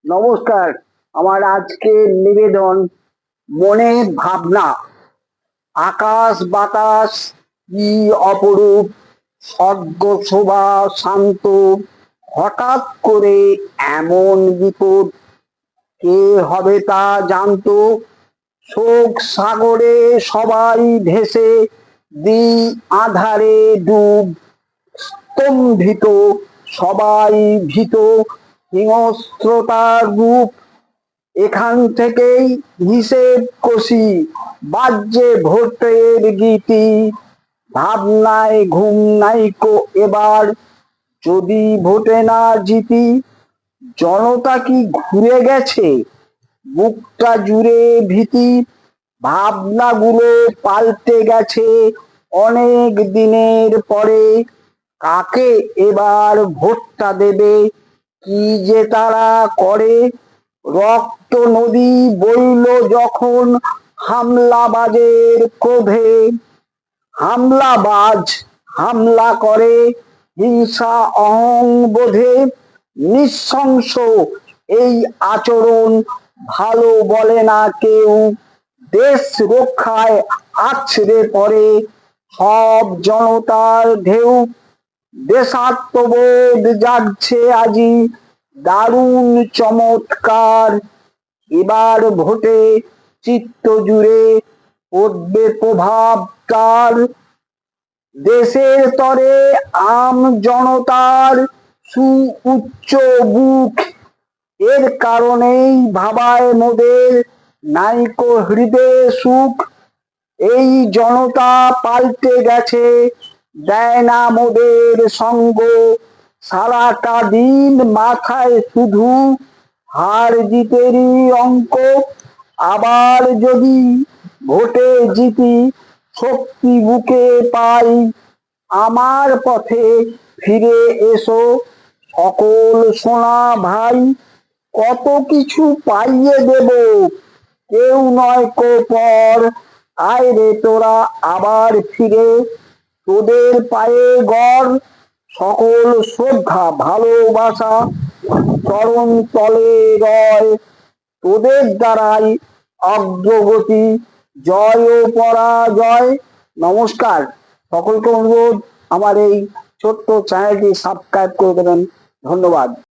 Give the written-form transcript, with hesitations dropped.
নমস্কার। আমার আজকের নিবেদন মনের ভাবনা। আকাশ বাতাস কি অপরূপ, স্বর্গ শোভা শান্ত, হঠাৎ করে এমন বিপদ কে হবে তা জানতো। শোক সাগরে সবাই ভেসে, দিই আধারে ডুব, স্তম্ভিত সবাই ভীত, হিংস্রতার রূপ। এখান থেকেই হিসেব কষি, বাজছে ভোটের গীতি, ভাবনায় ঘুম নাইকো এবার, যদি ভোটে না জিতি। জনতা কি ঘুরে গেছে, বুকটা জুড়ে ভীতি, ভাবনাগুলো পাল্টে গেছে অনেক দিনের পরে। কাকে এবার ভোটটা দেবে, কি যে তারা করে। রক্ত নদী বইল যখন হামলাবাজের ক্রোধে, হামলাবাজ হামলা করে হিংসা অহংবোধে। নৃশংস এই আচরণ ভালো বলে না কেউ, দেশ রক্ষায় আছড়ে পড়ে সব জনতার ঢেউ। দেশাত্মবোধ জাগছে আজি, দারুণ চমৎকার। এবার ভোটে চিত্ত জুড়ে পড়বে প্রভাব তার। দেশের তরে আম জনতার সুউচ্চ বুক, এর কারণেই ভাবায় মোদের নাইকো হৃদয়ে সুখ। এই জনতা পাল্টে গেছে, দেয় না মোদের সঙ্গ, সারাটা দিন মাথায় শুধু হার জিতেরই অঙ্ক। আবার যদি ভোটে জিতি, শক্তি বুকে পাই, আমার পথে ফিরে এসো সকল সোনা ভাই। কত কিছু পাইয়ে দেব, কেউ নয় কো পর, আয় রে তোরা আবার ফিরে, তোদের পায়ে গড়। সকল শ্রদ্ধা ভালোবাসা চরণ তলে রয়, তোদের দ্বারাই অগ্রগতি, জয় ও পরাজয়। নমস্কার। সকলকে অনুরোধ আমার এই ছোট্ট চ্যানেলটি সাবস্ক্রাইব করে দেবেন। ধন্যবাদ।